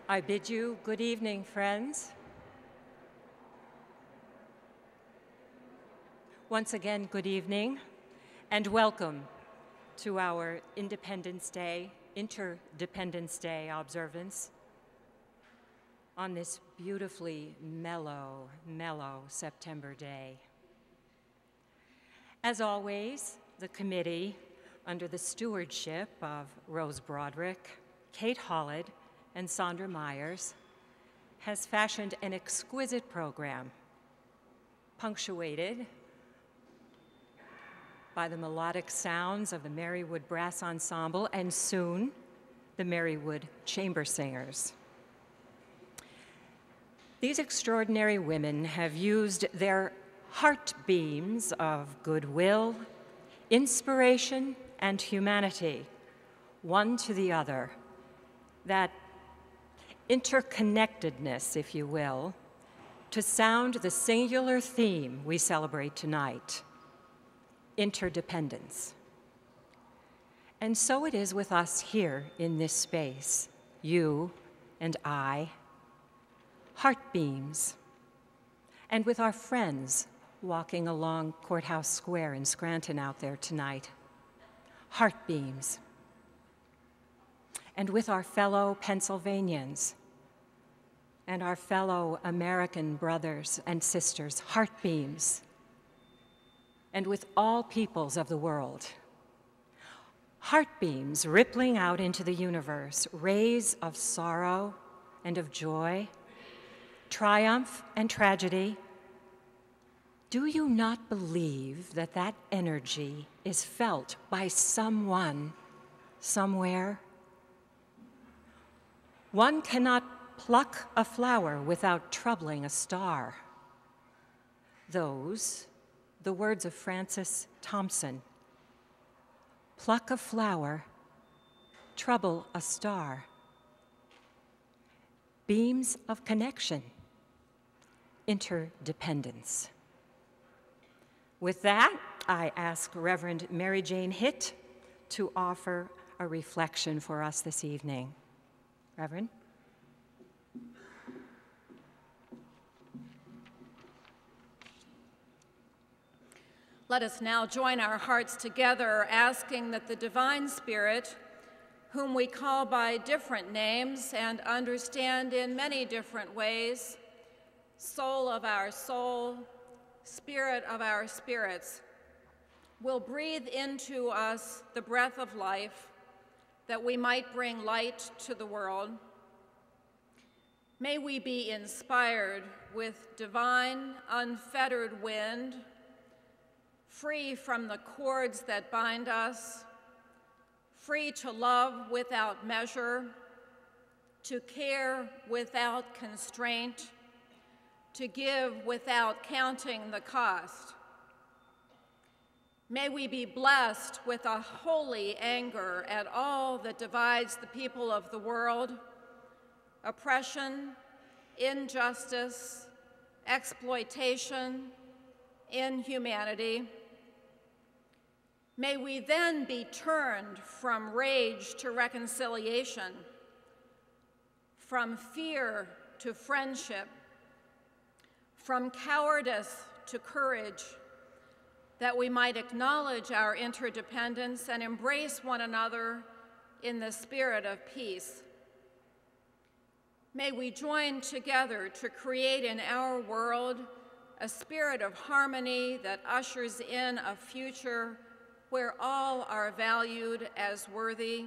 I bid you good evening, friends. Once again, good evening, and welcome to our Interdependence Day observance on this beautifully mellow September day. As always, the committee, under the stewardship of Rose Broderick, Kate Holland, and Sandra Myers, has fashioned an exquisite program, punctuated by the melodic sounds of the Marywood Brass Ensemble and soon the Marywood Chamber Singers. These extraordinary women have used their heart beams of goodwill, inspiration, and humanity, one to the other, that interconnectedness, if you will, to sound the singular theme we celebrate tonight: interdependence. And so it is with us here in this space, you and I, heartbeams, and with our friends walking along Courthouse Square in Scranton out there tonight, heartbeams. And with our fellow Pennsylvanians and our fellow American brothers and sisters, heartbeams. And with all peoples of the world, heartbeams rippling out into the universe, rays of sorrow and of joy, triumph and tragedy. Do you not believe that that energy is felt by someone, somewhere? One cannot pluck a flower without troubling a star. Those, the words of Francis Thompson: pluck a flower, trouble a star. Beams of connection, interdependence. With that, I ask Reverend Mary Jane Hitt to offer a reflection for us this evening. Reverend? Let us now join our hearts together, asking that the Divine Spirit, whom we call by different names and understand in many different ways, soul of our soul, spirit of our spirits, will breathe into us the breath of life, that we might bring light to the world. May we be inspired with divine, unfettered wind, free from the cords that bind us, free to love without measure, to care without constraint, to give without counting the cost. May we be blessed with a holy anger at all that divides the people of the world: oppression, injustice, exploitation, inhumanity. May we then be turned from rage to reconciliation, from fear to friendship, from cowardice to courage, that we might acknowledge our interdependence and embrace one another in the spirit of peace. May we join together to create in our world a spirit of harmony that ushers in a future where all are valued as worthy,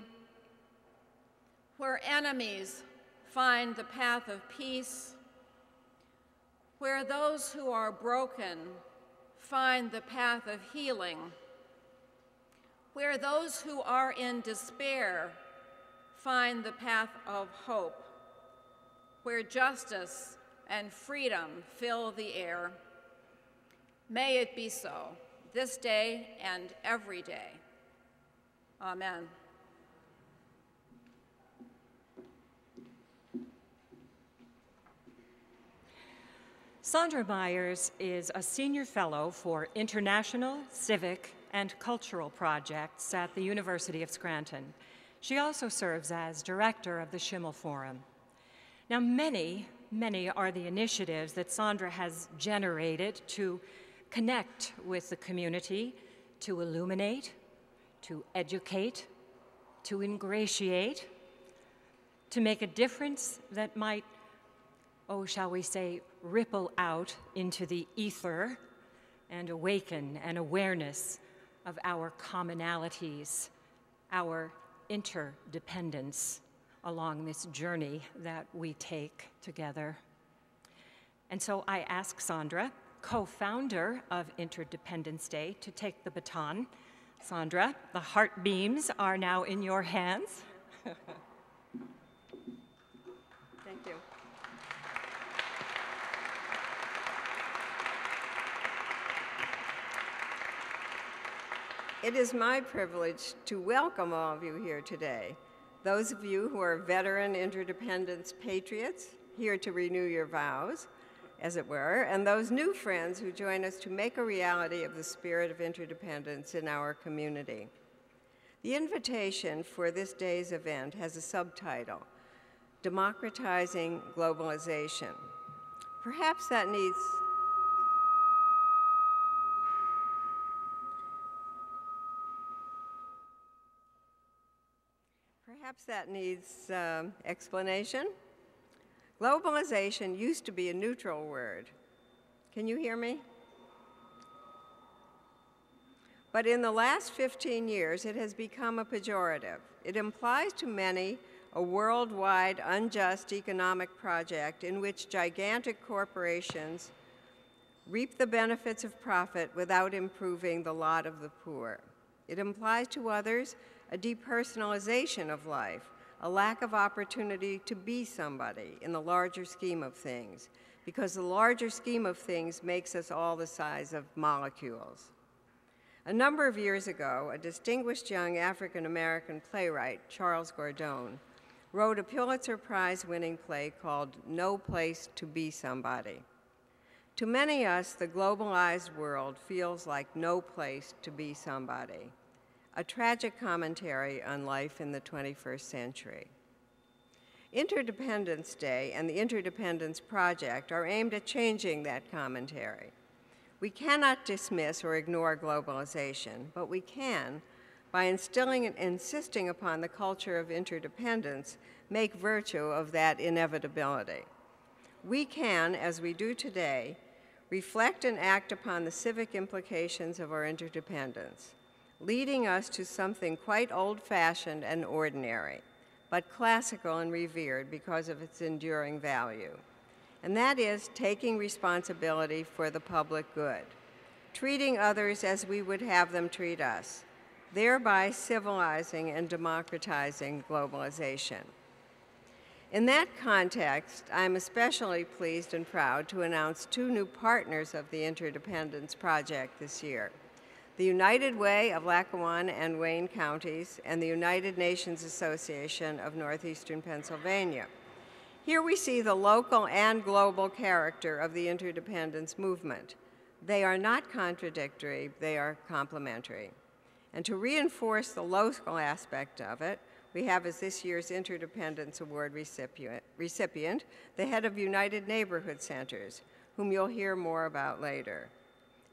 where enemies find the path of peace, where those who are broken find the path of healing, where those who are in despair find the path of hope, where justice and freedom fill the air. May it be so, this day and every day. Amen. Sandra Myers is a senior fellow for international, civic, and cultural projects at the University of Scranton. She also serves as director of the Schimmel Forum. Now, many are the initiatives that Sandra has generated to connect with the community, to illuminate, to educate, to ingratiate, to make a difference that might, oh, shall we say, ripple out into the ether and awaken an awareness of our commonalities, our interdependence along this journey that we take together. And so I ask Sandra, co-founder of Interdependence Day, to take the baton. Sandra, the heart beams are now in your hands. Thank you. It is my privilege to welcome all of you here today. Those of you who are veteran interdependence patriots, here to renew your vows, as it were, and those new friends who join us to make a reality of the spirit of interdependence in our community. The invitation for this day's event has a subtitle, Democratizing Globalization. Perhaps that needs explanation. Globalization used to be a neutral word. Can you hear me? But in the last 15 years, it has become a pejorative. It implies to many a worldwide unjust economic project in which gigantic corporations reap the benefits of profit without improving the lot of the poor. It implies to others a depersonalization of life, a lack of opportunity to be somebody in the larger scheme of things, because the larger scheme of things makes us all the size of molecules. A number of years ago, a distinguished young African-American playwright, Charles Gordon, wrote a Pulitzer Prize-winning play called No Place to Be Somebody. To many of us, the globalized world feels like no place to be somebody, a tragic commentary on life in the 21st century. Interdependence Day and the Interdependence Project are aimed at changing that commentary. We cannot dismiss or ignore globalization, but we can, by instilling and insisting upon the culture of interdependence, make virtue of that inevitability. We can, as we do today, reflect and act upon the civic implications of our interdependence, leading us to something quite old-fashioned and ordinary, but classical and revered because of its enduring value. And that is taking responsibility for the public good, treating others as we would have them treat us, thereby civilizing and democratizing globalization. In that context, I'm especially pleased and proud to announce two new partners of the Interdependence Project this year: the United Way of Lackawanna and Wayne counties and the United Nations Association of Northeastern Pennsylvania. Here we see the local and global character of the interdependence movement. They are not contradictory, they are complementary. And to reinforce the local aspect of it, we have as this year's Interdependence Award recipient, the head of United Neighborhood Centers, whom you'll hear more about later.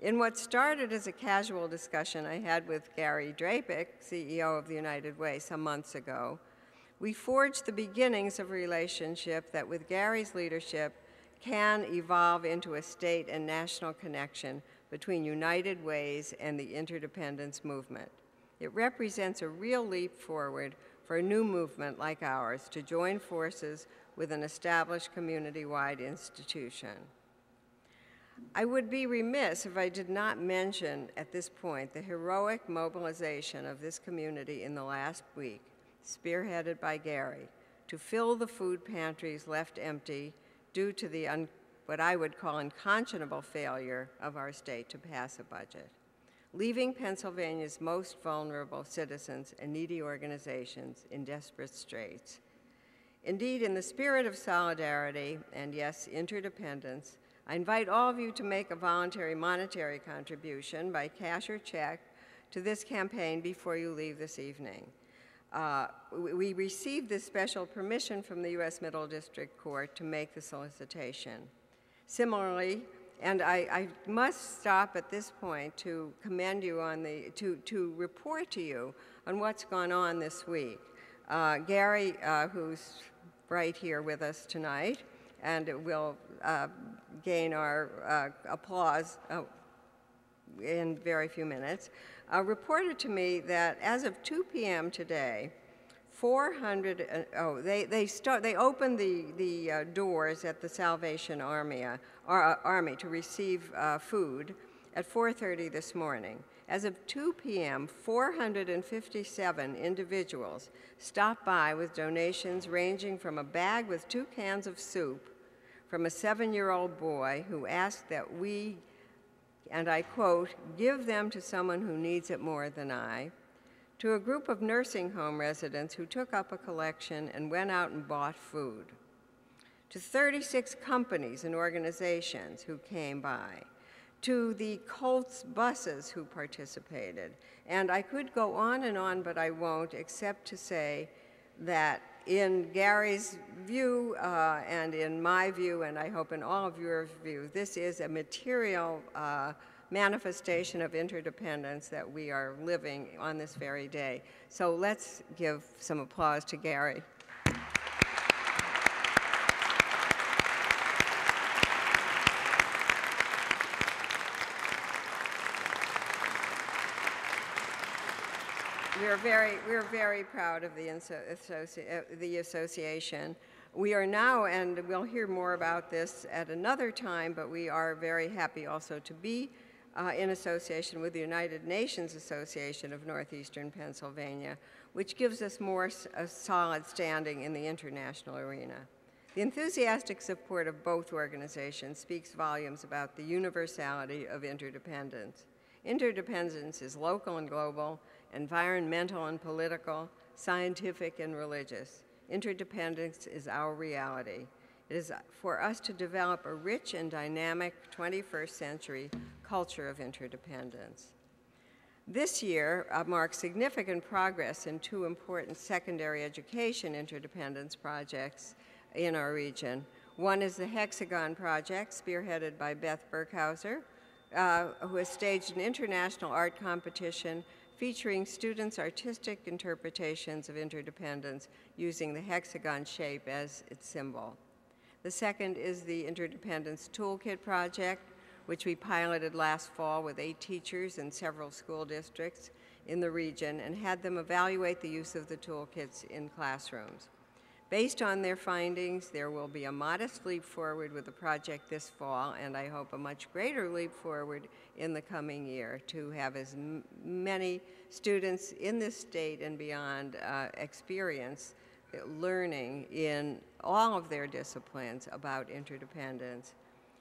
In what started as a casual discussion I had with Gary Drapik, CEO of the United Way, some months ago, we forged the beginnings of a relationship that, with Gary's leadership, can evolve into a state and national connection between United Ways and the interdependence movement. It represents a real leap forward for a new movement like ours to join forces with an established community-wide institution. I would be remiss if I did not mention at this point the heroic mobilization of this community in the last week, spearheaded by Gary, to fill the food pantries left empty due to the what I would call unconscionable failure of our state to pass a budget, leaving Pennsylvania's most vulnerable citizens and needy organizations in desperate straits. Indeed, in the spirit of solidarity and, yes, interdependence, I invite all of you to make a voluntary monetary contribution by cash or check to this campaign before you leave this evening. We received this special permission from the U.S. Middle District Court to make the solicitation. Similarly, and I must stop at this point to commend you on to report to you on what's gone on this week. Gary, who's right here with us tonight, and will gain our applause in very few minutes, reported to me that as of 2 p.m. today, 400, they opened the doors at the Salvation Army to receive food at 4:30 this morning. As of 2 p.m., 457 individuals stopped by with donations ranging from a bag with 2 cans of soup from a 7-year-old boy who asked that we, and I quote, give them to someone who needs it more than I, to a group of nursing home residents who took up a collection and went out and bought food, to 36 companies and organizations who came by, to the Colts buses who participated. And I could go on and on, but I won't, except to say that in Gary's view and in my view, and I hope in all of your view, this is a material manifestation of interdependence that we are living on this very day. So let's give some applause to Gary. We're very proud of the association. We are now, and we'll hear more about this at another time, but we are very happy also to be in association with the United Nations Association of Northeastern Pennsylvania, which gives us more solid standing in the international arena. The enthusiastic support of both organizations speaks volumes about the universality of interdependence. Interdependence is local and global, environmental and political, scientific and religious. Interdependence is our reality. It is for us to develop a rich and dynamic 21st century culture of interdependence. This year marks significant progress in 2 important secondary education interdependence projects in our region. One is the Hexagon Project, spearheaded by Beth Burkhauser, who has staged an international art competition featuring students' artistic interpretations of interdependence using the hexagon shape as its symbol. The second is the Interdependence Toolkit Project, which we piloted last fall with 8 teachers in several school districts in the region and had them evaluate the use of the toolkits in classrooms. Based on their findings, there will be a modest leap forward with the project this fall, and I hope a much greater leap forward in the coming year to have as many students in this state and beyond experience learning in all of their disciplines about interdependence.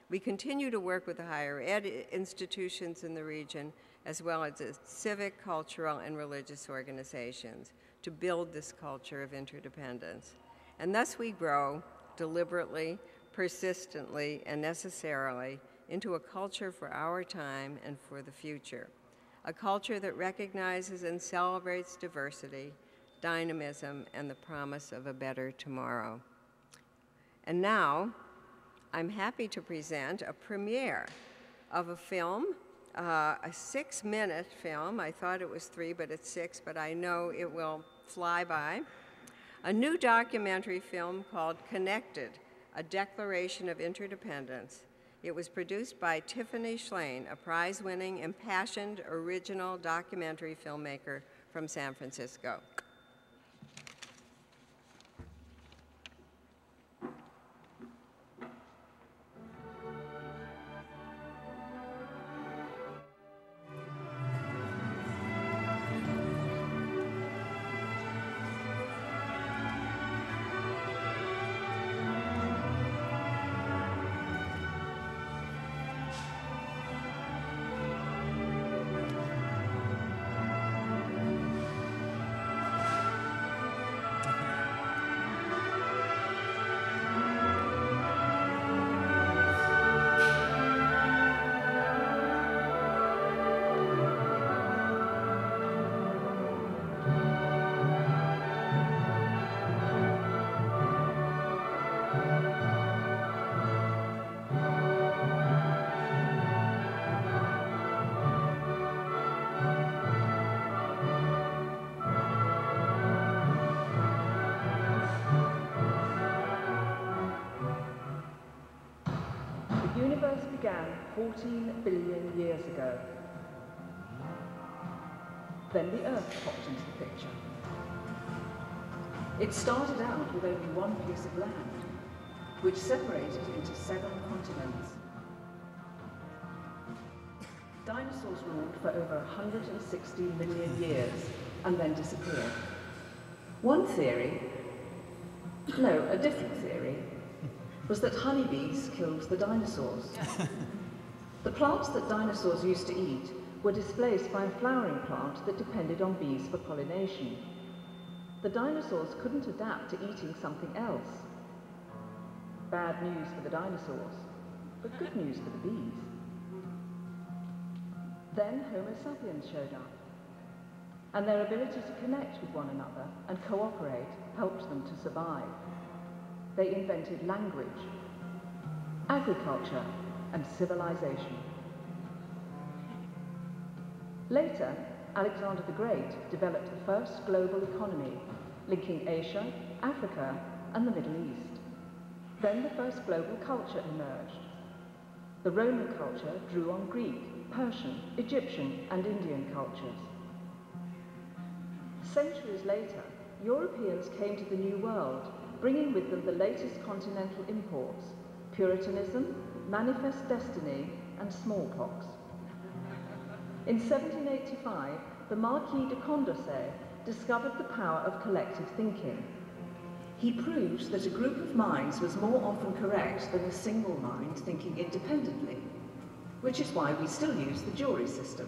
We continue to work with the higher ed institutions in the region, as well as the civic, cultural, and religious organizations to build this culture of interdependence. And thus we grow deliberately, persistently, and necessarily into a culture for our time and for the future. A culture that recognizes and celebrates diversity, dynamism, and the promise of a better tomorrow. And now, I'm happy to present a premiere of a film, a 6-minute film. I thought it was 3, but it's 6, but I know it will fly by. A new documentary film called Connected, A Declaration of Interdependence. It was produced by Tiffany Schlain, a prize-winning, impassioned, original documentary filmmaker from San Francisco. began 14 billion years ago. Then the Earth popped into the picture. It started out with only one piece of land, which separated into 7 continents. Dinosaurs ruled for over 160 million years and then disappeared. One theory, no, a different theory, was that honeybees killed the dinosaurs. The plants that dinosaurs used to eat were displaced by a flowering plant that depended on bees for pollination. The dinosaurs couldn't adapt to eating something else. Bad news for the dinosaurs, but good news for the bees. Then Homo sapiens showed up, and their ability to connect with one another and cooperate helped them to survive. They invented language, agriculture, and civilization. Later, Alexander the Great developed the first global economy, linking Asia, Africa, and the Middle East. Then the first global culture emerged. The Roman culture drew on Greek, Persian, Egyptian, and Indian cultures. Centuries later, Europeans came to the New World, bringing with them the latest continental imports: Puritanism, manifest destiny, and smallpox. In 1785, the Marquis de Condorcet discovered the power of collective thinking. He proved that a group of minds was more often correct than a single mind thinking independently, which is why we still use the jury system.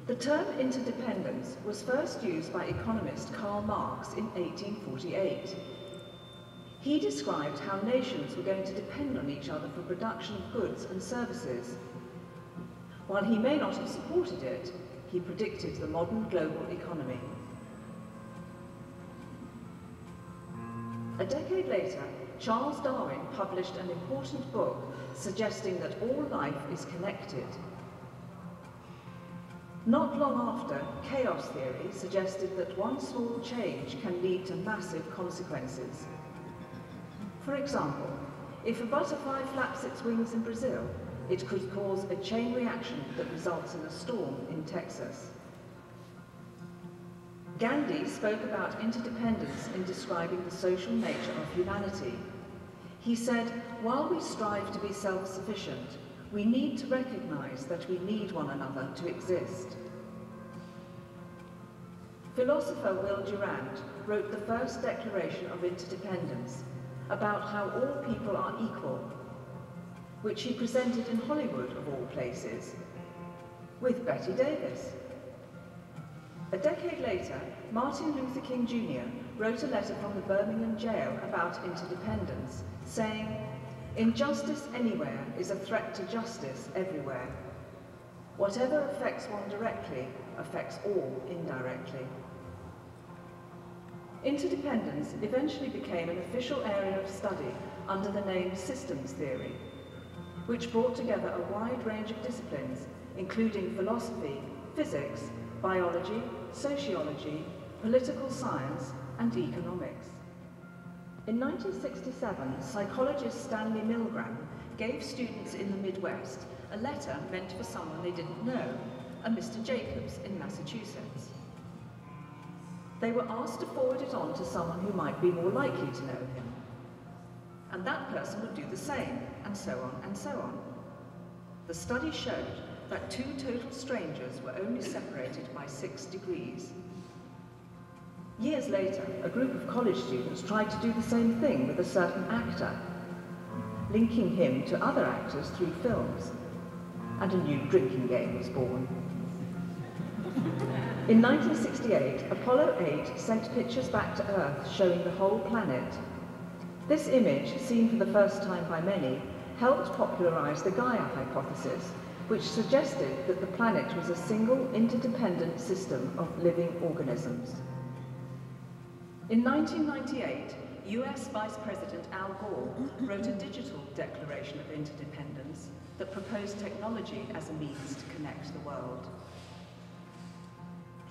The term interdependence was first used by economist Karl Marx in 1848. He described how nations were going to depend on each other for production of goods and services. While he may not have supported it, he predicted the modern global economy. A decade later, Charles Darwin published an important book suggesting that all life is connected. Not long after, chaos theory suggested that one small change can lead to massive consequences. For example, if a butterfly flaps its wings in Brazil, it could cause a chain reaction that results in a storm in Texas. Gandhi spoke about interdependence in describing the social nature of humanity. He said, while we strive to be self-sufficient, we need to recognize that we need one another to exist. Philosopher Will Durant wrote the first Declaration of Interdependence about how all people are equal, which he presented in Hollywood, of all places, with Betty Davis. A decade later, Martin Luther King Jr. wrote a letter from the Birmingham jail about interdependence, saying, "Injustice anywhere is a threat to justice everywhere. Whatever affects one directly affects all indirectly." Interdependence eventually became an official area of study under the name systems theory, which brought together a wide range of disciplines, including philosophy, physics, biology, sociology, political science, and economics. In 1967, psychologist Stanley Milgram gave students in the Midwest a letter meant for someone they didn't know, a Mr. Jacobs in Massachusetts. They were asked to forward it on to someone who might be more likely to know him. And that person would do the same, and so on and so on. The study showed that 2 total strangers were only separated by 6 degrees. Years later, a group of college students tried to do the same thing with a certain actor, linking him to other actors through films, and a new drinking game was born. In 1968, Apollo 8 sent pictures back to Earth showing the whole planet. This image, seen for the first time by many, helped popularize the Gaia hypothesis, which suggested that the planet was a single interdependent system of living organisms. In 1998, US Vice President Al Gore wrote a digital Declaration of Interdependence that proposed technology as a means to connect the world.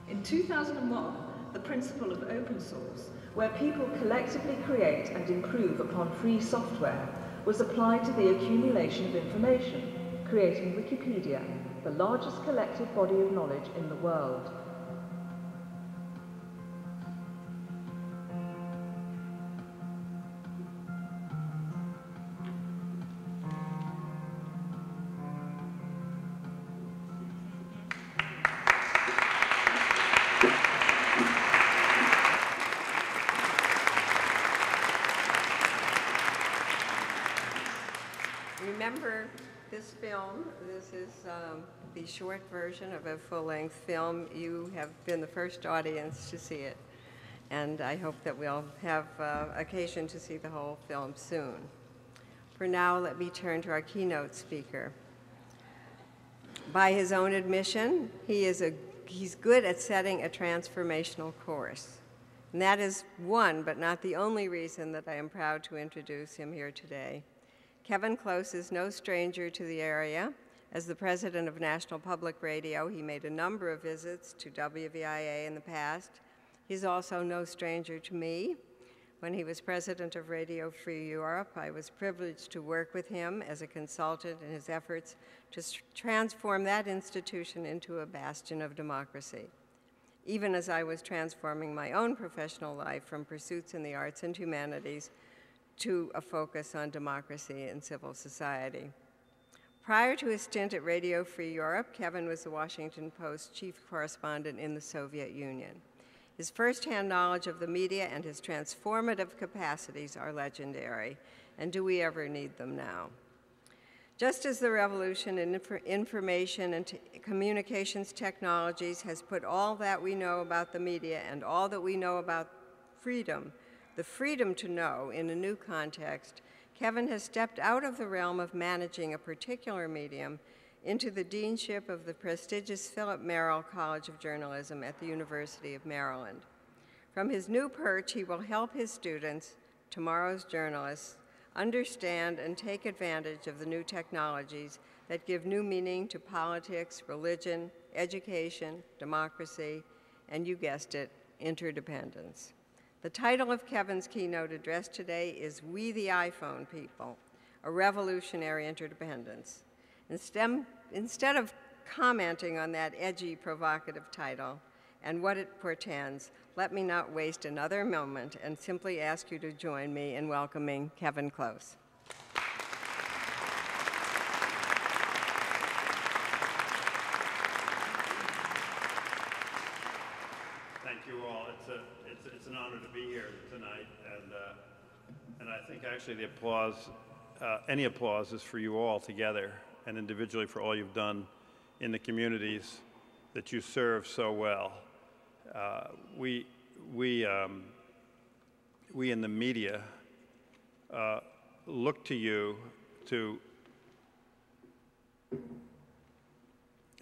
In 2001, the principle of open source, where people collectively create and improve upon free software, was applied to the accumulation of information, creating Wikipedia, the largest collective body of knowledge in the world. Remember this film? This is the short version of a full-length film. You have been the first audience to see it, and I hope that we'll have occasion to see the whole film soon. For now, let me turn to our keynote speaker. By his own admission, he's good at setting a transformational course. And that is one, but not the only reason that I am proud to introduce him here today. Kevin Close is no stranger to the area. As the president of National Public Radio, he made a number of visits to WVIA in the past. He's also no stranger to me. When he was president of Radio Free Europe, I was privileged to work with him as a consultant in his efforts to transform that institution into a bastion of democracy, even as I was transforming my own professional life from pursuits in the arts and humanities to a focus on democracy and civil society. Prior to his stint at Radio Free Europe, Kevin was the Washington Post chief correspondent in the Soviet Union. His firsthand knowledge of the media and his transformative capacities are legendary, and do we ever need them now? Just as the revolution in information and communications technologies has put all that we know about the media and all that we know about freedom, the freedom to know, in a new context, Kevin has stepped out of the realm of managing a particular medium into the deanship of the prestigious Philip Merrill College of Journalism at the University of Maryland. From his new perch, he will help his students, tomorrow's journalists, understand and take advantage of the new technologies that give new meaning to politics, religion, education, democracy, and you guessed it, interdependence. The title of Kevin's keynote address today is We the iPhone People, a Revolutionary Interdependence. Instead of commenting on that edgy, provocative title and what it portends, let me not waste another moment and simply ask you to join me in welcoming Kevin Close. Thank you all. It's an honor to be here tonight, and I think actually the applause, any applause, is for you all together and individually for all you've done in the communities that you serve so well. We in the media look to you to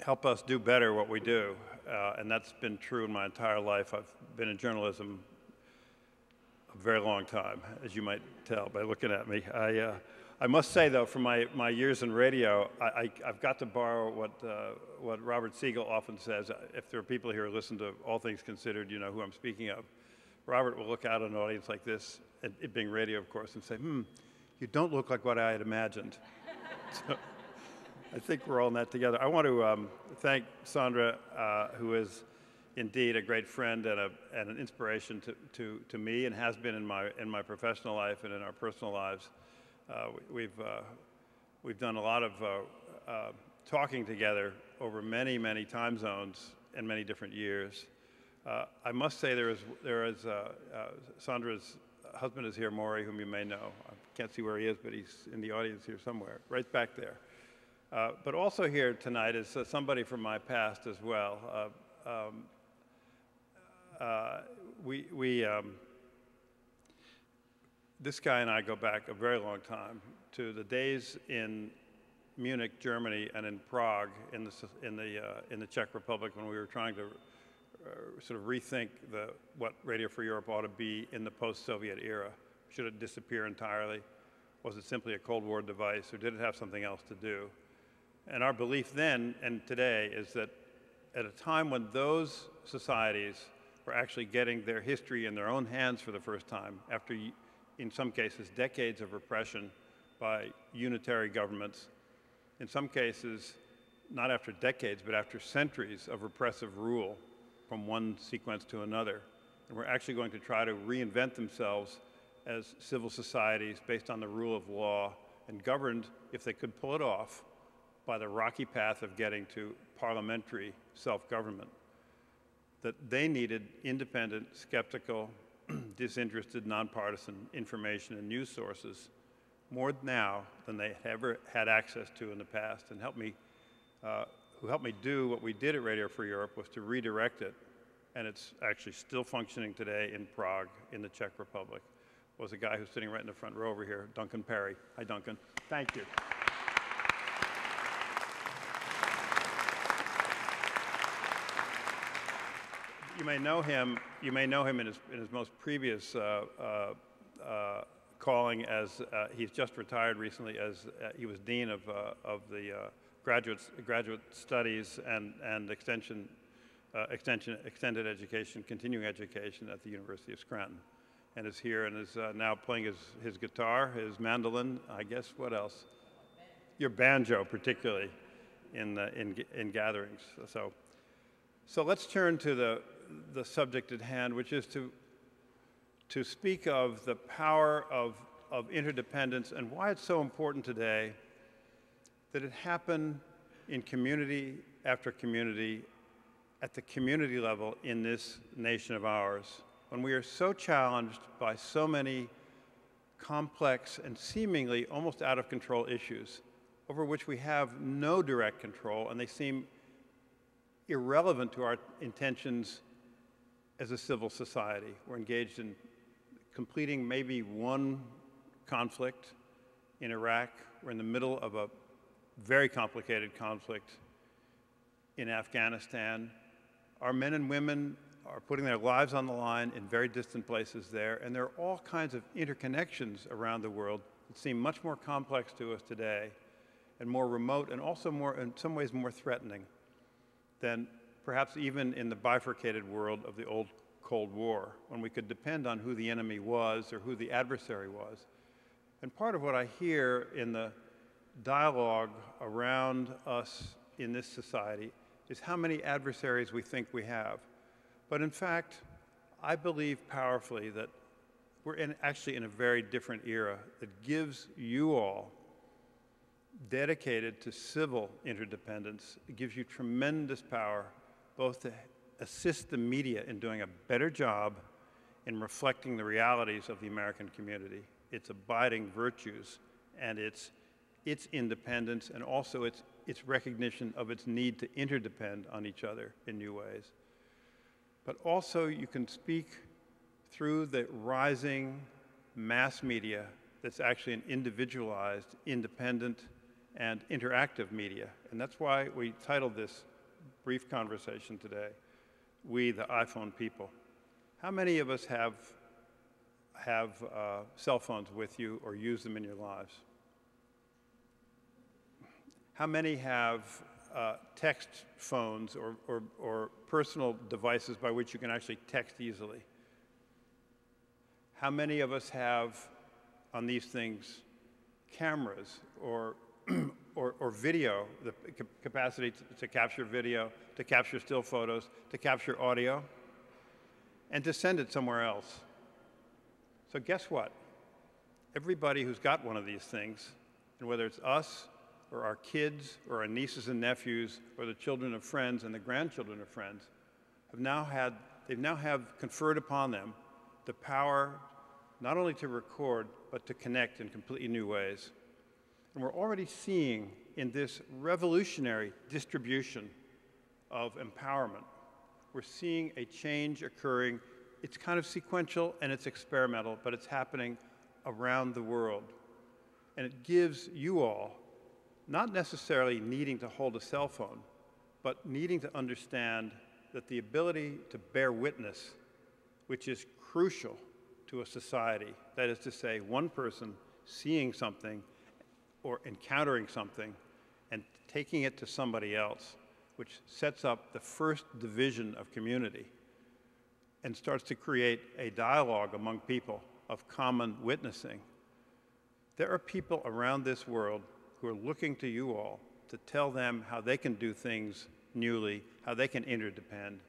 help us do better what we do, and that's been true in my entire life. I've been in journalism a very long time, as you might tell by looking at me. I must say, though, from my years in radio, I've got to borrow what Robert Siegel often says. If there are people here who listen to All Things Considered, you know who I'm speaking of. Robert will look out at an audience like this, it being radio, of course, and say, you don't look like what I had imagined. So I think we're all in that together. I want to thank Sandra, who is indeed a great friend and an inspiration to me, and has been in my professional life and in our personal lives. We've done a lot of talking together over many time zones and many different years. I must say there is Sandra's husband is here, Maury, whom you may know. I can't see where he is, but he's in the audience here somewhere, right back there. But also here tonight is somebody from my past as well. This guy and I go back a very long time to the days in Munich, Germany, and in Prague, in the Czech Republic, when we were trying to sort of rethink what Radio Free Europe ought to be in the post-Soviet era. Should it disappear entirely? Was it simply a Cold War device, or did it have something else to do? And our belief then and today is that at a time when those societies were actually getting their history in their own hands for the first time, after, in some cases, decades of repression by unitary governments, in some cases, not after decades, but after centuries of repressive rule from one sequence to another. And we're actually going to try to reinvent themselves as civil societies based on the rule of law and governed, if they could pull it off, by the rocky path of getting to parliamentary self-government. That they needed independent, skeptical, disinterested, nonpartisan information and news sources more now than they ever had access to in the past. And who helped me do what we did at Radio Free Europe was to redirect it. And it's actually still functioning today in Prague, in the Czech Republic. Was a guy who's sitting right in the front row over here, Duncan Perry. Hi, Duncan. Thank you. You may know him in his most previous calling as he's just retired recently as he was dean of the graduate studies and extended education, continuing education at the University of Scranton, and is here and is now playing his guitar, his mandolin, I guess. What else? Your banjo, particularly in gatherings. So let's turn to the subject at hand, which is to speak of the power of interdependence and why it's so important today that it happen in community after community, at the community level in this nation of ours, when we are so challenged by so many complex and seemingly almost out of control issues over which we have no direct control, and they seem irrelevant to our intentions as a civil society. We're engaged in completing maybe one conflict in Iraq. We're in the middle of a very complicated conflict in Afghanistan. Our men and women are putting their lives on the line in very distant places there, and there are all kinds of interconnections around the world that seem much more complex to us today and more remote and also more, in some ways, more threatening than perhaps even in the bifurcated world of the old Cold War, when we could depend on who the enemy was or who the adversary was. And part of what I hear in the dialogue around us in this society is how many adversaries we think we have. But in fact, I believe powerfully that we're actually in a very different era that gives you all, dedicated to civil interdependence, it gives you tremendous power both to assist the media in doing a better job in reflecting the realities of the American community, its abiding virtues, and its independence, and also its recognition of its need to interdepend on each other in new ways. But also you can speak through the rising mass media that's actually an individualized, independent, and interactive media. And that's why we titled this brief conversation today, We the iPhone People. How many of us have cell phones with you or use them in your lives? How many have text phones or personal devices by which you can actually text easily? How many of us have on these things cameras or video, the capacity to capture video, to capture still photos, to capture audio, and to send it somewhere else? So guess what? Everybody who's got one of these things, and whether it's us or our kids or our nieces and nephews or the children of friends and the grandchildren of friends, they now have conferred upon them the power not only to record, but to connect in completely new ways. And we're already seeing in this revolutionary distribution of empowerment, we're seeing a change occurring. It's kind of sequential and it's experimental, but it's happening around the world. And it gives you all, not necessarily needing to hold a cell phone, but needing to understand that the ability to bear witness, which is crucial to a society, that is to say, one person seeing something or encountering something and taking it to somebody else, which sets up the first division of community and starts to create a dialogue among people of common witnessing, There are people around this world who are looking to you all to tell them how they can do things newly, how they can interdepend.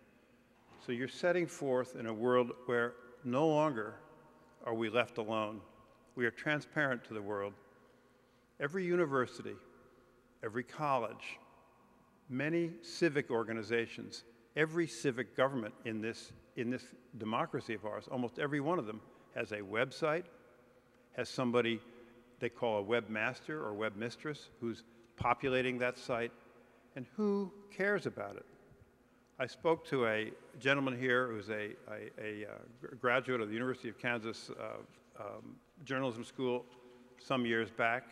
So you're setting forth in a world where no longer are we left alone. We are transparent to the world. Every university, every college, many civic organizations, every civic government in this democracy of ours, almost every one of them has a website, has somebody they call a webmaster or webmistress who's populating that site, and who cares about it? I spoke to a gentleman here who's a graduate of the University of Kansas Journalism School some years back.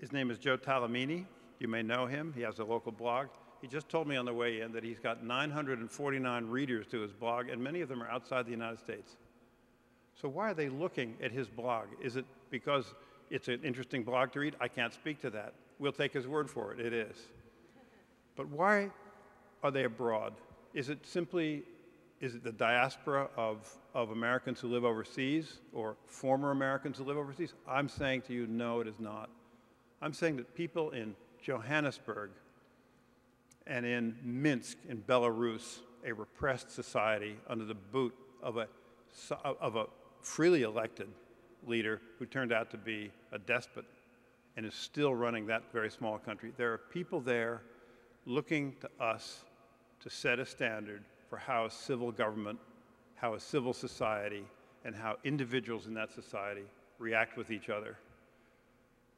His name is Joe Talamini. You may know him. He has a local blog. He just told me on the way in that he's got 949 readers to his blog, and many of them are outside the United States. So why are they looking at his blog? Is it because it's an interesting blog to read? I can't speak to that. We'll take his word for it. It is. But why are they abroad? Is it the diaspora of Americans who live overseas or former Americans who live overseas? I'm saying to you, no, it is not. I'm saying that people in Johannesburg and in Minsk in Belarus, a repressed society under the boot of a freely elected leader who turned out to be a despot and is still running that very small country. There are people there looking to us to set a standard for how a civil government, how a civil society, and how individuals in that society react with each other.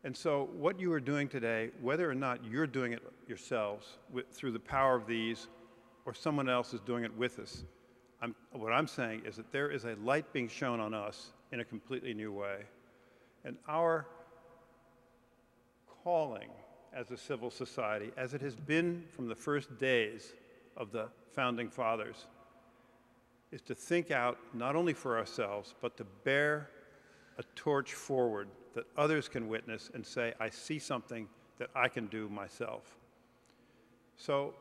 And so what you are doing today, whether or not you're doing it yourselves through the power of these, or someone else is doing it with us, what I'm saying is that there is a light being shown on us in a completely new way. And our calling as a civil society, as it has been from the first days of the Founding Fathers, is to think out not only for ourselves, but to bear a torch forward that others can witness and say, I see something that I can do myself. So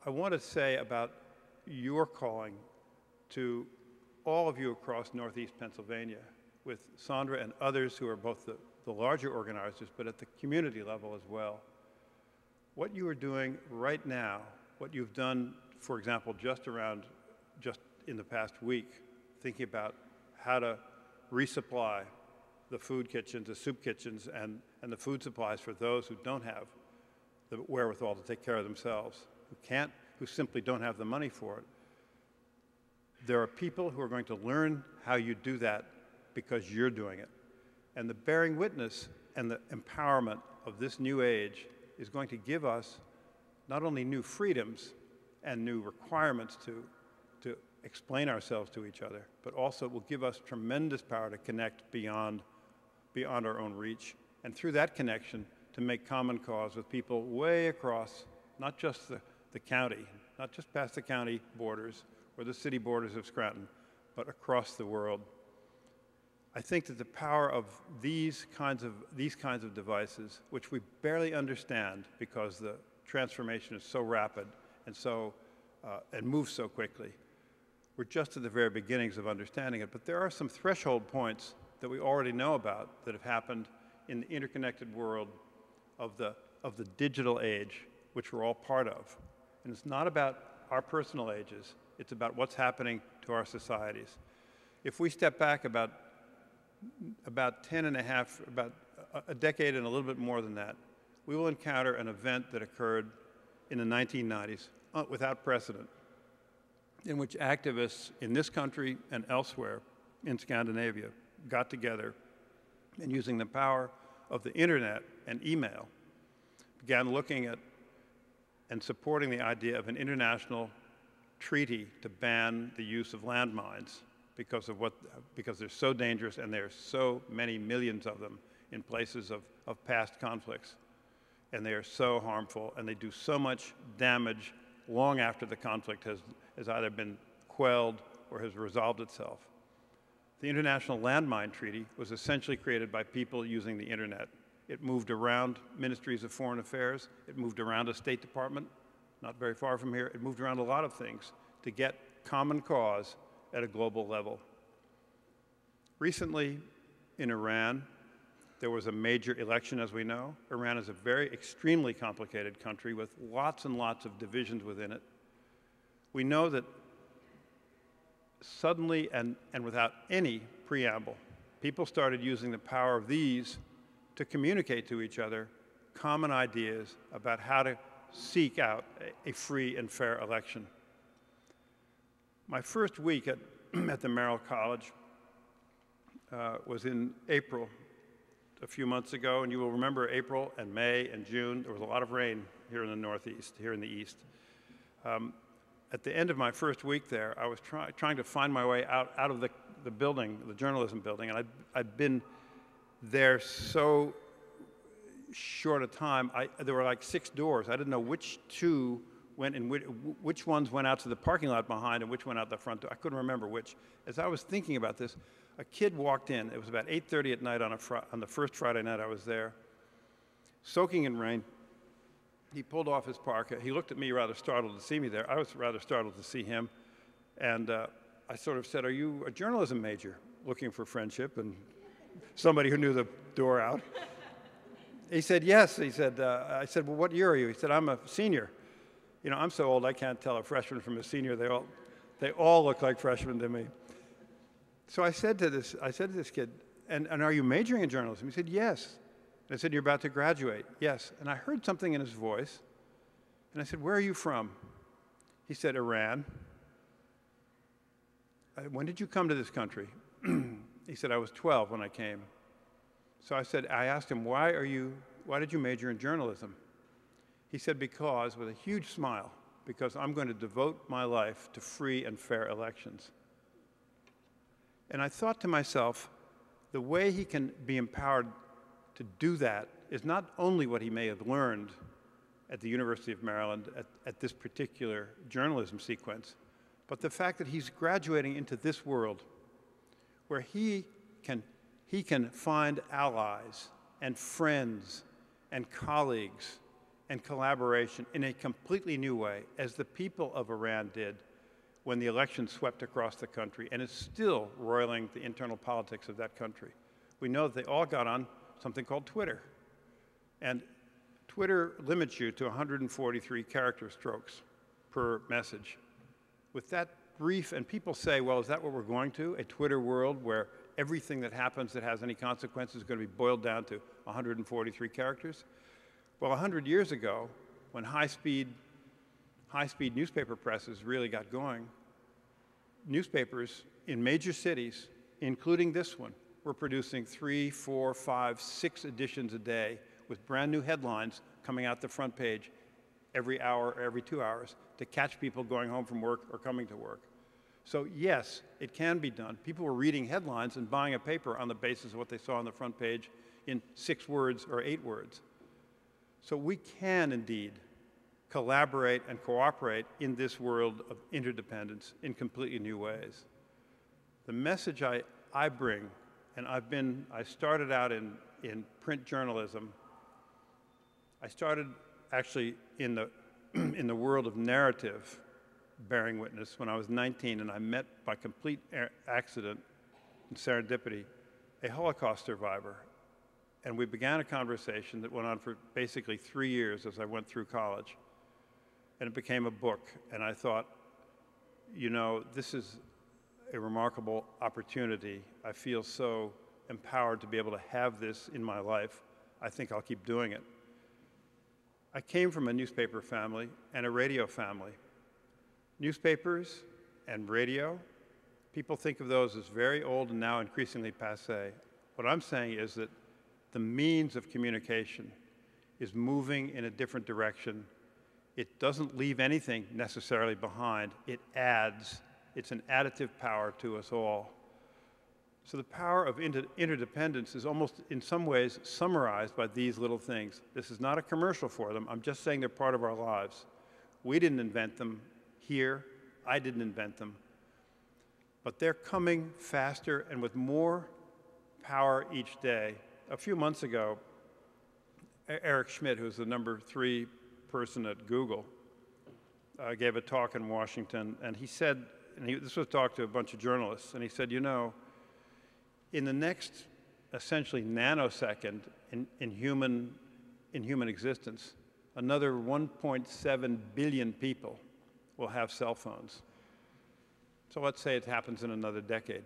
I want to say about your calling to all of you across Northeast Pennsylvania, with Sandra and others who are both the larger organizers, but at the community level as well. What you are doing right now, what you've done, for example, just in the past week, thinking about how to resupply the food kitchens, the soup kitchens, and the food supplies for those who don't have the wherewithal to take care of themselves, who simply don't have the money for it. There are people who are going to learn how you do that because you're doing it. And the bearing witness and the empowerment of this new age is going to give us not only new freedoms and new requirements to explain ourselves to each other, but also will give us tremendous power to connect beyond our own reach. And through that connection, to make common cause with people way across, not just the county, not just past the county borders or the city borders of Scranton, but across the world. I think that the power of these kinds of devices, which we barely understand because the transformation is so rapid and moves so quickly, we're just at the very beginnings of understanding it. But there are some threshold points that we already know about that have happened in the interconnected world of the digital age, which we're all part of. And it's not about our personal ages, it's about what's happening to our societies. If we step back about a decade and a little bit more than that, we will encounter an event that occurred in the 1990s without precedent, in which activists in this country and elsewhere in Scandinavia got together and, using the power of the internet and email, began looking at and supporting the idea of an international treaty to ban the use of landmines because they're so dangerous and there are so many millions of them in places of past conflicts. And they are so harmful and they do so much damage long after the conflict has either been quelled or has resolved itself. The International Landmine Treaty was essentially created by people using the internet. It moved around ministries of foreign affairs. It moved around a State Department, not very far from here. It moved around a lot of things to get common cause at a global level. Recently, in Iran, There was a major election, as we know. Iran is a very extremely complicated country with lots and lots of divisions within it. We know that suddenly and without any preamble, people started using the power of these to communicate to each other common ideas about how to seek out a free and fair election. My first week at the Merrill College was in April, a few months ago, and you will remember April and May and June. There was a lot of rain here in the Northeast, here in the East. At the end of my first week there, I was trying to find my way out of the building, the journalism building, and I'd been there so short a time. There were like 6 doors. I didn't know which 2 went in, which ones went out to the parking lot behind and which went out the front door. I couldn't remember which. As I was thinking about this, a kid walked in. It was about 8:30 at night on the first Friday night I was there, soaking in rain. He pulled off his parka. He looked at me rather startled to see me there. I was rather startled to see him. And I sort of said, "Are you a journalism major looking for friendship and somebody who knew the door out?" He said, "Yes." He said, I said, "Well, what year are you?" He said, "I'm a senior." You know, I'm so old I can't tell a freshman from a senior. They all look like freshmen to me. So I said to this kid, and are you majoring in journalism? He said, "Yes." And I said, "You're about to graduate?" "Yes." And I heard something in his voice, and I said, "Where are you from?" He said, "Iran." "When did you come to this country?" He said, "I was 12 when I came." So I asked him, why did you major in journalism? He said, because, with a huge smile, because I'm going to devote my life to free and fair elections. And I thought to myself, the way he can be empowered to do that is not only what he may have learned at the University of Maryland at this particular journalism sequence, but the fact that he's graduating into this world where he can find allies and friends and colleagues and collaboration in a completely new way, as the people of Iran did when the election swept across the country and is still roiling the internal politics of that country. We know that they all got on something called Twitter. And Twitter limits you to 143 character strokes per message. With that brief, and people say, well, is that what we're going to? A Twitter world where everything that happens that has any consequences is going to be boiled down to 143 characters? Well, 100 years ago, when high-speed newspaper presses really got going, newspapers in major cities, including this one, were producing 3, 4, 5, 6 editions a day with brand new headlines coming out the front page every hour or every 2 hours to catch people going home from work or coming to work. So yes, it can be done. People were reading headlines and buying a paper on the basis of what they saw on the front page in 6 words or 8 words. So we can indeed collaborate and cooperate in this world of interdependence in completely new ways. The message I bring, and I started out in print journalism. I started actually in the world of narrative bearing witness when I was 19, and I met by complete accident and serendipity a Holocaust survivor. And we began a conversation that went on for basically 3 years as I went through college. And it became a book. And I thought, you know, this is a remarkable opportunity. I feel so empowered to be able to have this in my life. I think I'll keep doing it. I came from a newspaper family and a radio family. Newspapers and radio, people think of those as very old and now increasingly passé. What I'm saying is that the means of communication is moving in a different direction. It doesn't leave anything necessarily behind. It adds. It's an additive power to us all. So the power of interdependence is almost, in some ways, summarized by these little things. This is not a commercial for them. I'm just saying they're part of our lives. We didn't invent them here. I didn't invent them. But they're coming faster and with more power each day. A few months ago, Eric Schmidt, who's the #3 person at Google, gave a talk in Washington, and he said, this was a talk to a bunch of journalists, and he said, you know, in the next essentially nanosecond in human existence, another 1.7 billion people will have cell phones. So let's say it happens in another decade.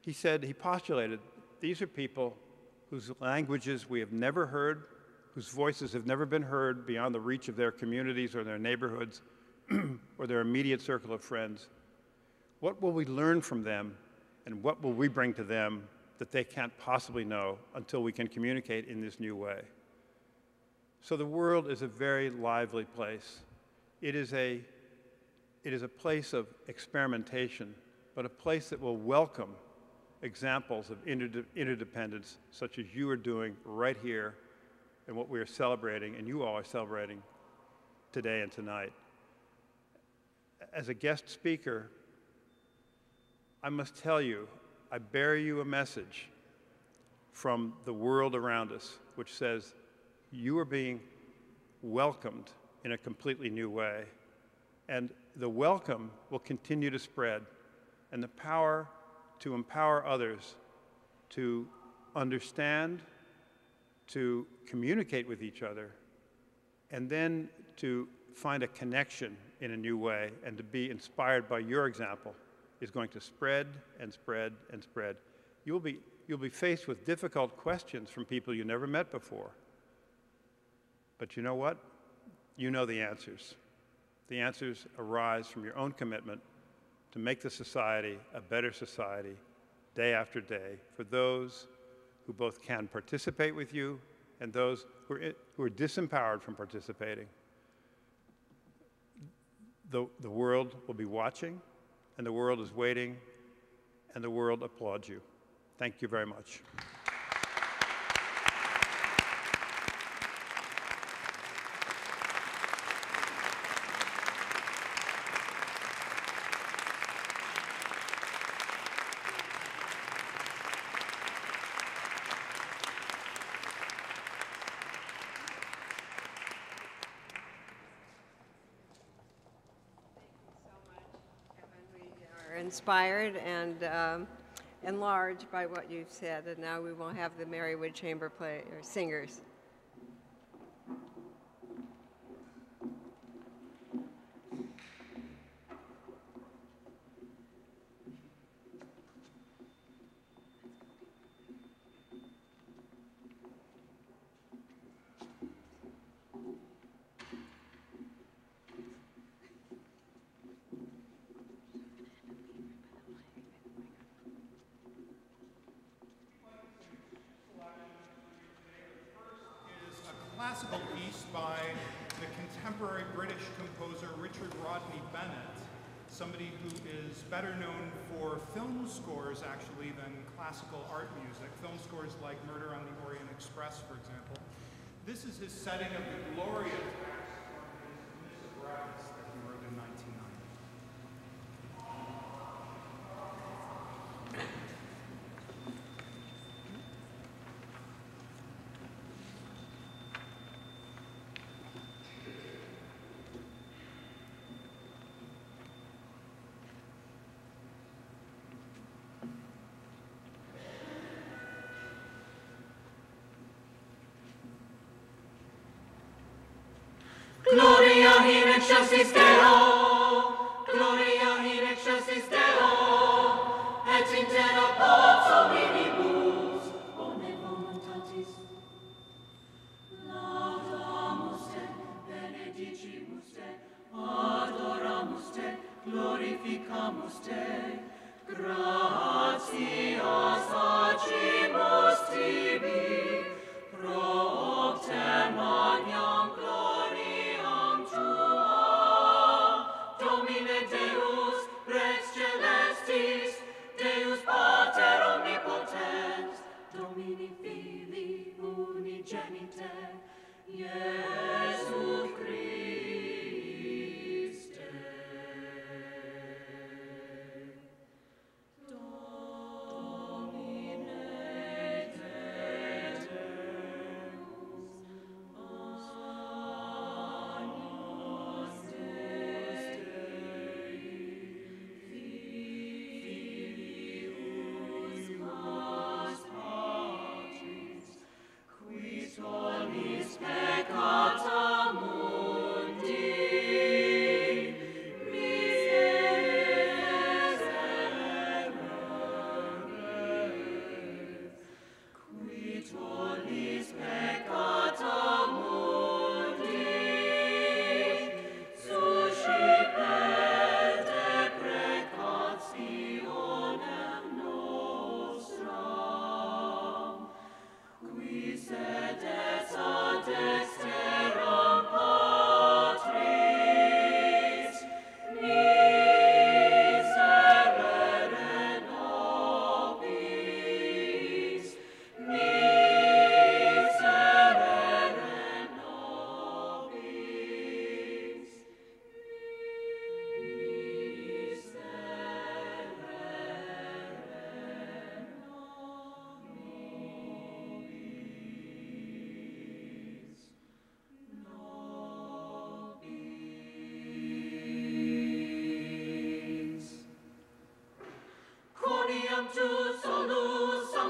He postulated, these are people whose languages we have never heard, whose voices have never been heard beyond the reach of their communities or their neighborhoods or their immediate circle of friends. What will we learn from them, and what will we bring to them that they can't possibly know until we can communicate in this new way? So the world is a very lively place. It is a place of experimentation, but a place that will welcome examples of interdependence, such as you are doing right here and what we are celebrating, and you all are celebrating today and tonight. As a guest speaker, I must tell you, I bear you a message from the world around us, which says you are being welcomed in a completely new way. And the welcome will continue to spread, and the power to empower others to understand, to communicate with each other, and then to find a connection in a new way and to be inspired by your example is going to spread and spread and spread. You'll be faced with difficult questions from people you never met before. But you know what? You know the answers. The answers arise from your own commitment to make the society a better society day after day for those who both can participate with you and those who are disempowered from participating. The world will be watching, and the world is waiting, and the world applauds you. Thank you very much. Inspired and enlarged by what you've said, and now we will have the Marywood Chamber singers. Classical piece by the contemporary British composer Richard Rodney Bennett, somebody who is better known for film scores actually than classical art music, film scores like Murder on the Orient Express, for example. This is his setting of the Gloria text from his Miss Gratis that he wrote in 1990. Gloria in excelsis Deo, Gloria in excelsis Deo, et in terra pax hominibus, bone voluntatis. Laudamus te, benedicimus te, adoramus te, glorificamus te, gratias agimus tibi, pro optem magnam gloriam tua, Domine Deus, Rex Celestis, Deus Pater,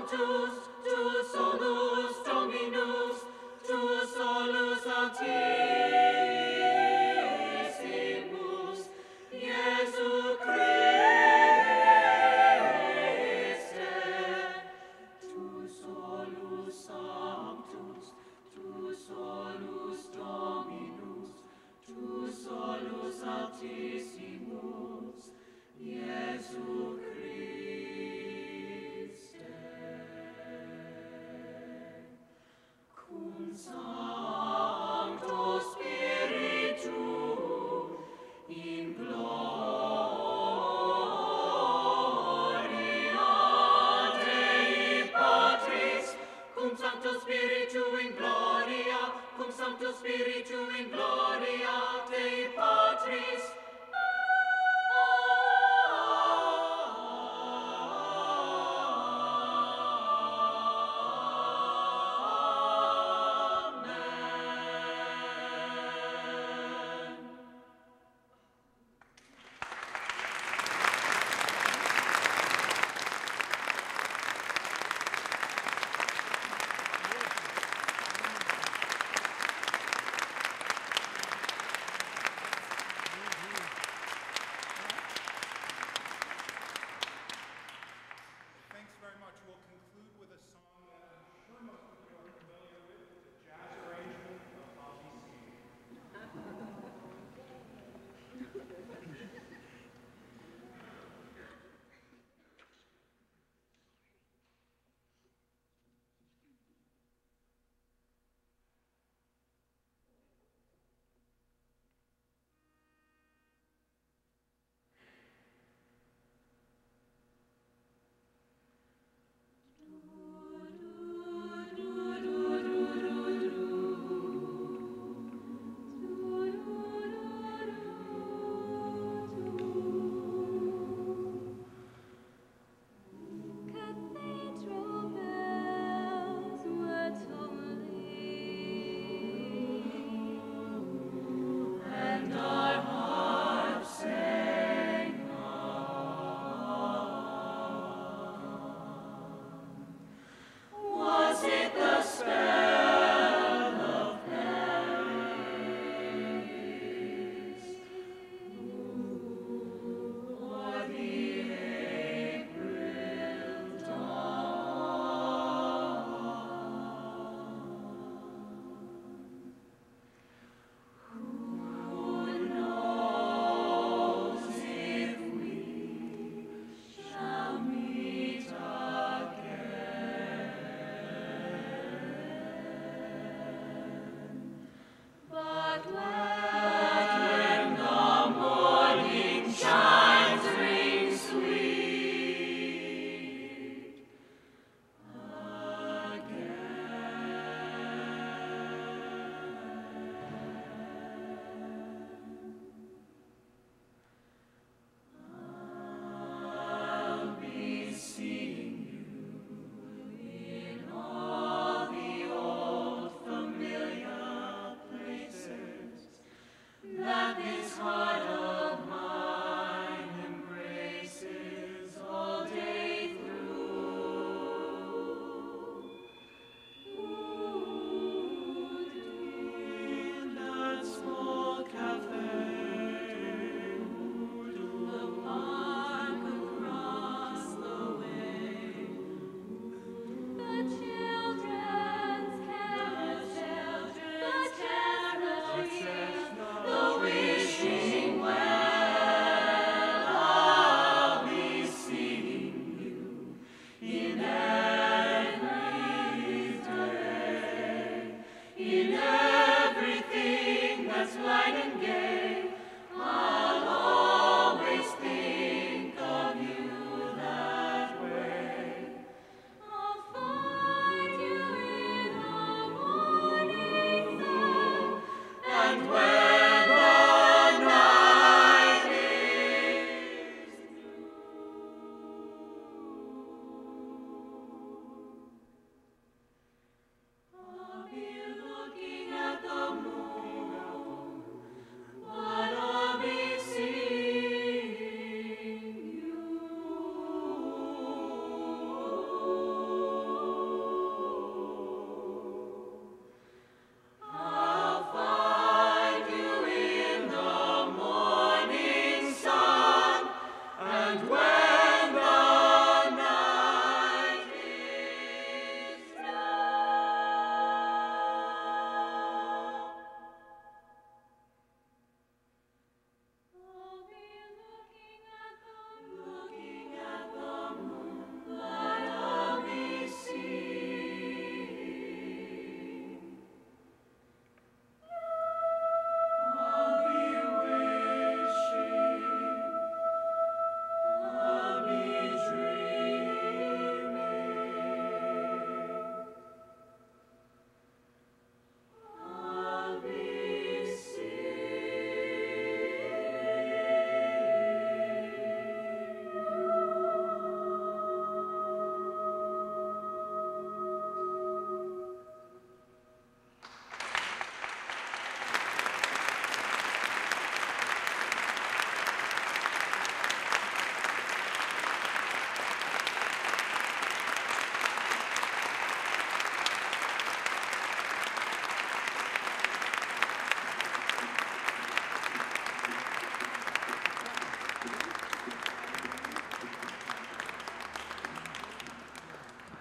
sanctus, tu solus Dominus, tu solus Altissimus, Iesu Christe, tu solus sanctus, tu solus Dominus, tu solus Altissimus, Iesu Christe.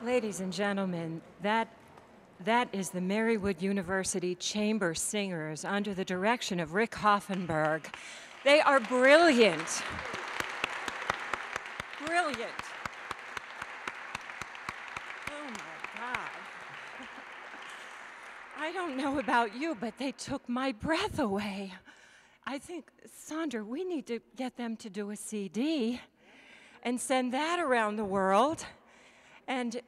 Ladies and gentlemen, that is the Marywood University Chamber Singers under the direction of Rick Hoffenberg. They are brilliant. Brilliant. Oh my God. I don't know about you, but they took my breath away. I think, Sandra, we need to get them to do a CD and send that around the world and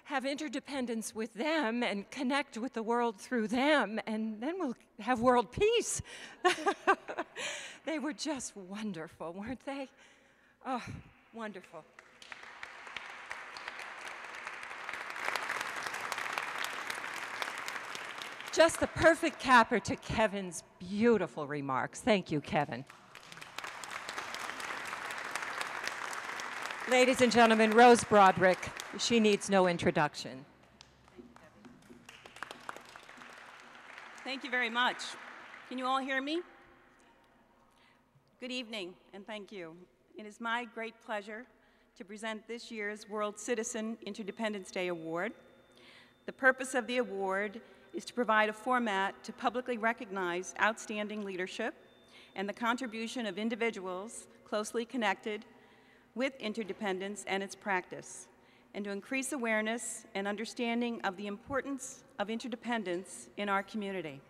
have interdependence with them and connect with the world through them, and then we'll have world peace. They were just wonderful, weren't they? Oh, wonderful. Just the perfect capper to Kevin's beautiful remarks. Thank you, Kevin. Ladies and gentlemen, Rose Broderick. She needs no introduction. Thank you very much. Can you all hear me? Good evening, and thank you. It is my great pleasure to present this year's World Citizen Interdependence Day Award. The purpose of the award is to provide a format to publicly recognize outstanding leadership and the contribution of individuals closely connected with interdependence and its practice, and to increase awareness and understanding of the importance of interdependence in our community.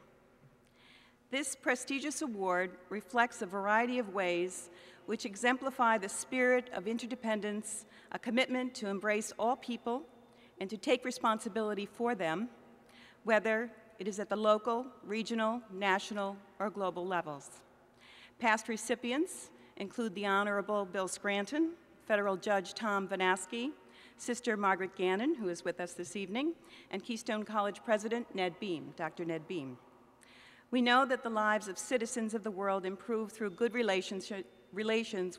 This prestigious award reflects a variety of ways which exemplify the spirit of interdependence, a commitment to embrace all people and to take responsibility for them, whether it is at the local, regional, national, or global levels. Past recipients include the Honorable Bill Scranton, Federal Judge Tom Vanaski, Sister Margaret Gannon, who is with us this evening, and Keystone College President Ned Beam, Dr. Ned Beam. We know that the lives of citizens of the world improve through good relations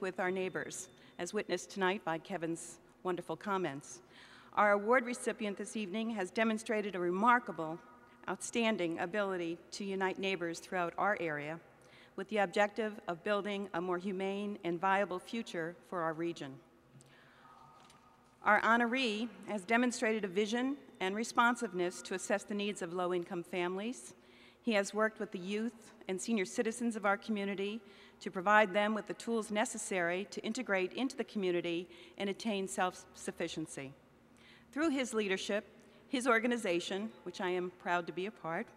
with our neighbors, as witnessed tonight by Kevin's wonderful comments. Our award recipient this evening has demonstrated a remarkable, outstanding ability to unite neighbors throughout our area with the objective of building a more humane and viable future for our region. Our honoree has demonstrated a vision and responsiveness to assess the needs of low-income families. He has worked with the youth and senior citizens of our community to provide them with the tools necessary to integrate into the community and attain self-sufficiency. Through his leadership, his organization, which I am proud to be a part,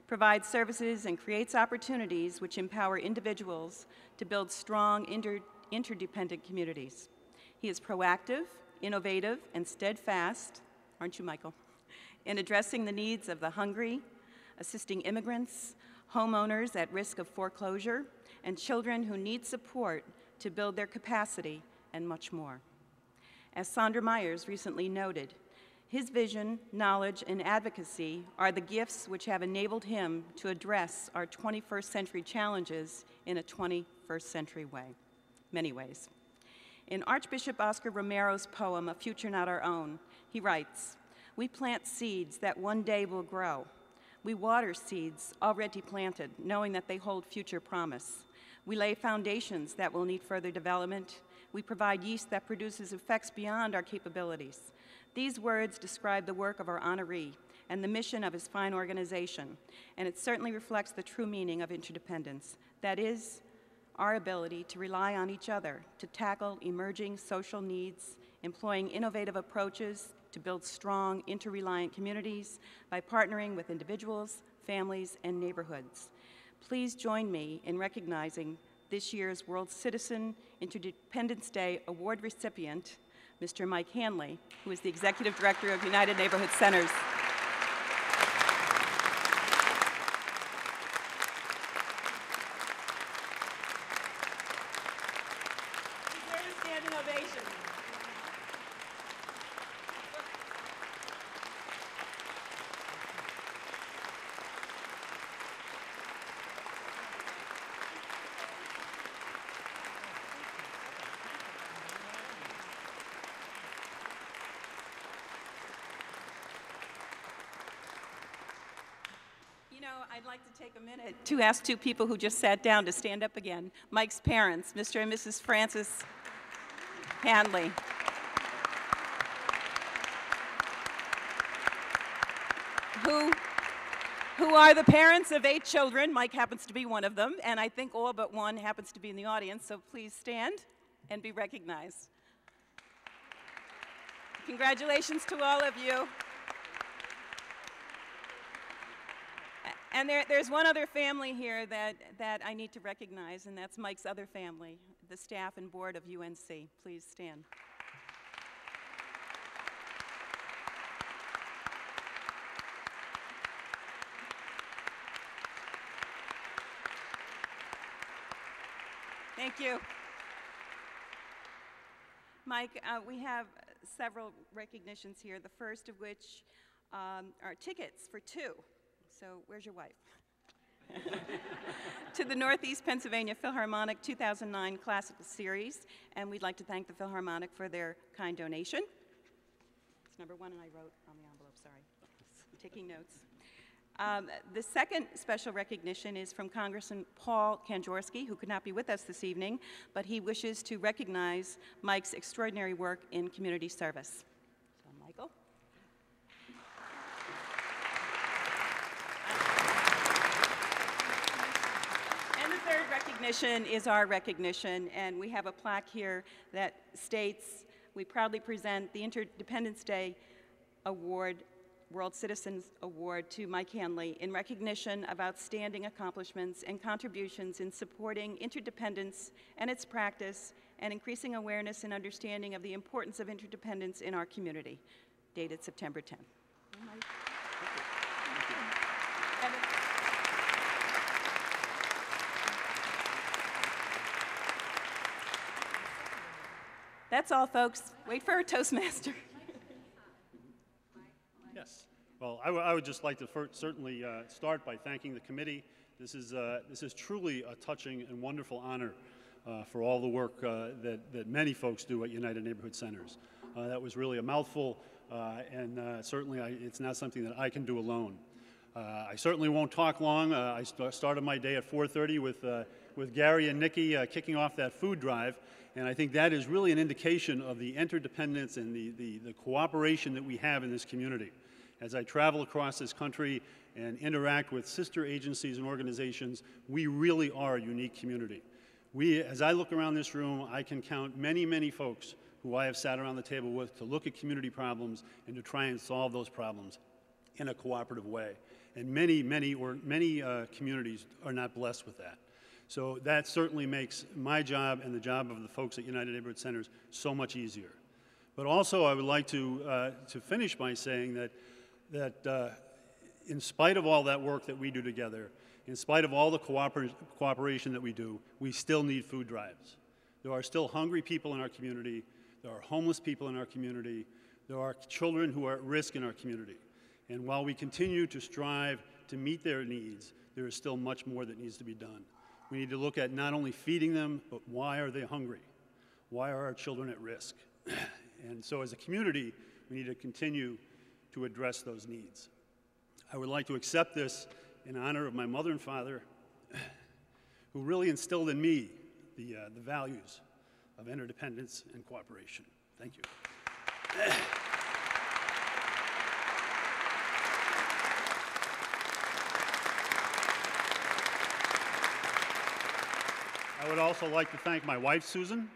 provides services and creates opportunities which empower individuals to build strong interdependent communities. He is proactive, innovative, and steadfast, aren't you, Michael, in addressing the needs of the hungry, assisting immigrants, homeowners at risk of foreclosure, and children who need support to build their capacity, and much more. As Sandra Myers recently noted, his vision, knowledge, and advocacy are the gifts which have enabled him to address our 21st century challenges in a 21st century way, many ways. In Archbishop Oscar Romero's poem, A Future Not Our Own, he writes, "We plant seeds that one day will grow. We water seeds already planted, knowing that they hold future promise. We lay foundations that will need further development. We provide yeast that produces effects beyond our capabilities." These words describe the work of our honoree and the mission of his fine organization, and it certainly reflects the true meaning of interdependence. That is, our ability to rely on each other to tackle emerging social needs, employing innovative approaches to build strong, interreliant communities by partnering with individuals, families, and neighborhoods. Please join me in recognizing this year's World Citizen Interdependence Day Award recipient, Mr. Mike Hanley, who is the Executive Director of United Neighborhood Centers. Deserve a standing ovation. I'd like to take a minute to ask two people who just sat down to stand up again. Mike's parents, Mr. and Mrs. Francis Hanley. who are the parents of 8 children. Mike happens to be one of them, and I think all but one happens to be in the audience, so please stand and be recognized. Congratulations to all of you. And there's one other family here that I need to recognize, and that's Mike's other family, the staff and board of UNC. Please stand. Thank you. Mike, we have several recognitions here, the first of which are tickets for 2. So where's your wife? To the Northeast Pennsylvania Philharmonic 2009 Classical Series, and we'd like to thank the Philharmonic for their kind donation. It's number 1, and I wrote on the envelope, sorry. I'm taking notes. The second special recognition is from Congressman Paul Kanjorski, who could not be with us this evening, but he wishes to recognize Mike's extraordinary work in community service. So, Michael. And the third recognition is our recognition, and we have a plaque here that states, we proudly present the Interdependence Day Award, World Citizens Award, to Mike Hanley in recognition of outstanding accomplishments and contributions in supporting interdependence and its practice and increasing awareness and understanding of the importance of interdependence in our community. Dated September 10th. That's all, folks. Wait for our Toastmaster. Yes. Well, I would just like to certainly start by thanking the committee. This is truly a touching and wonderful honor for all the work that many folks do at United Neighborhood Centers. That was really a mouthful, and certainly it's not something that I can do alone. I certainly won't talk long. I started my day at 4:30 with Gary and Nikki kicking off that food drive, and I think that is really an indication of the interdependence and the cooperation that we have in this community. As I travel across this country and interact with sister agencies and organizations, we really are a unique community. As I look around this room, I can count many, many folks who I have sat around the table with to look at community problems and to try and solve those problems in a cooperative way. And many communities are not blessed with that. So that certainly makes my job and the job of the folks at United Neighborhood Centers so much easier. But also I would like to finish by saying that in spite of all that work that we do together, in spite of all the cooperation that we do, we still need food drives. There are still hungry people in our community. There are homeless people in our community. There are children who are at risk in our community. And while we continue to strive to meet their needs, there is still much more that needs to be done. We need to look at not only feeding them, but why are they hungry? Why are our children at risk? And so as a community, we need to continue to address those needs. I would like to accept this in honor of my mother and father, who really instilled in me the values of interdependence and cooperation. Thank you. I would also like to thank my wife, Susan,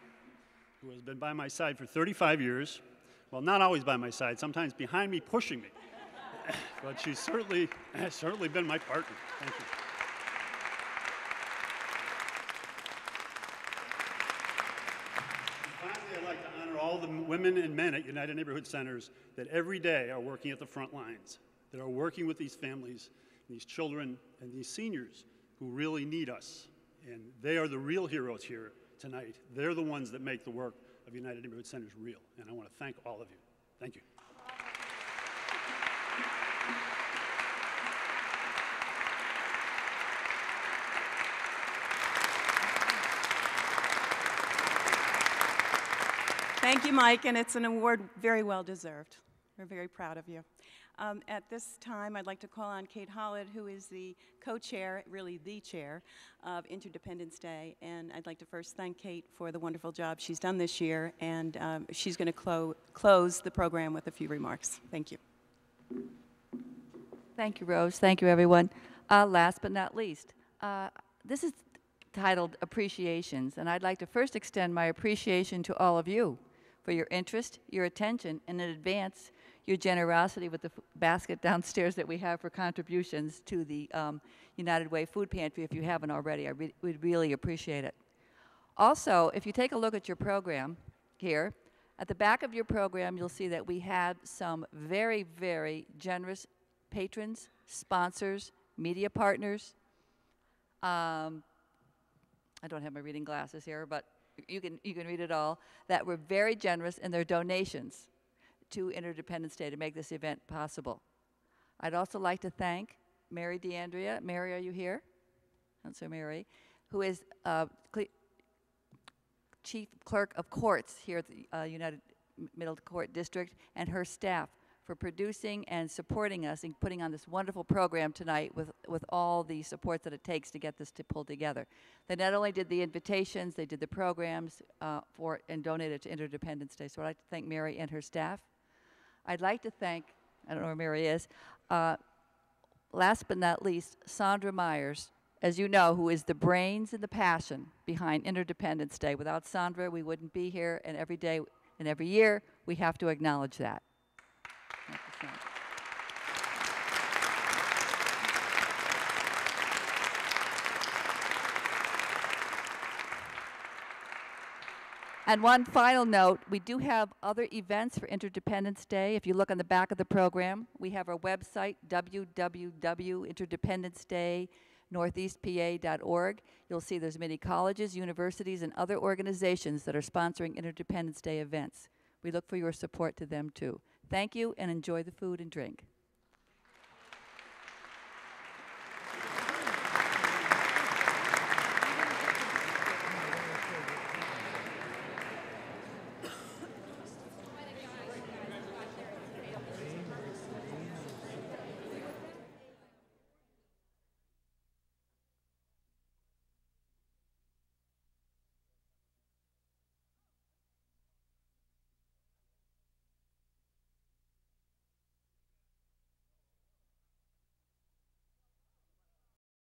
who has been by my side for 35 years. Well, not always by my side, sometimes behind me, pushing me. But she's certainly been my partner. Thank you. And finally, I'd like to honor all the women and men at United Neighborhood Centers that every day are working at the front lines, that are working with these families, these children, and these seniors who really need us. And they are the real heroes here tonight. They're the ones that make the work of United Neighborhood Centers real. And I want to thank all of you. Thank you. Thank you, Mike, and it's an award very well deserved. We're very proud of you. At this time, I'd like to call on Kate Hollett, who is the co-chair, really the chair, of Interdependence Day. And I'd like to first thank Kate for the wonderful job she's done this year, and she's going to close the program with a few remarks. Thank you. Thank you, Rose. Thank you, everyone. Last but not least, this is titled Appreciations, and I'd like to first extend my appreciation to all of you for your interest, your attention, and in advance, your generosity with the basket downstairs that we have for contributions to the United Way Food Pantry. If you haven't already, we'd really appreciate it. Also, if you take a look at your program here, at the back of your program, you'll see that we have some very, very generous patrons, sponsors, media partners. I don't have my reading glasses here, but you can read it all, that were very generous in their donations to Interdependence Day to make this event possible. I'd also like to thank Mary DeAndrea. Mary, are you here? Councilor Mary, who is Chief Clerk of Courts here at the United Middle Court District, and her staff for producing and supporting us and putting on this wonderful program tonight with all the support that it takes to get this to pull together. They not only did the invitations, they did the programs and donated to Interdependence Day. So I'd like to thank Mary and her staff. I'd like to thank, I don't know where Mary is, last but not least, Sandra Myers, as you know, who is the brains and the passion behind Interdependence Day. Without Sandra, we wouldn't be here, and every day and every year, we have to acknowledge that. Thank you, Sandra. And one final note, we do have other events for Interdependence Day. If you look on the back of the program, we have our website, www.interdependencedaynortheastpa.org. You'll see there's many colleges, universities, and other organizations that are sponsoring Interdependence Day events. We look for your support to them, too. Thank you, and enjoy the food and drink.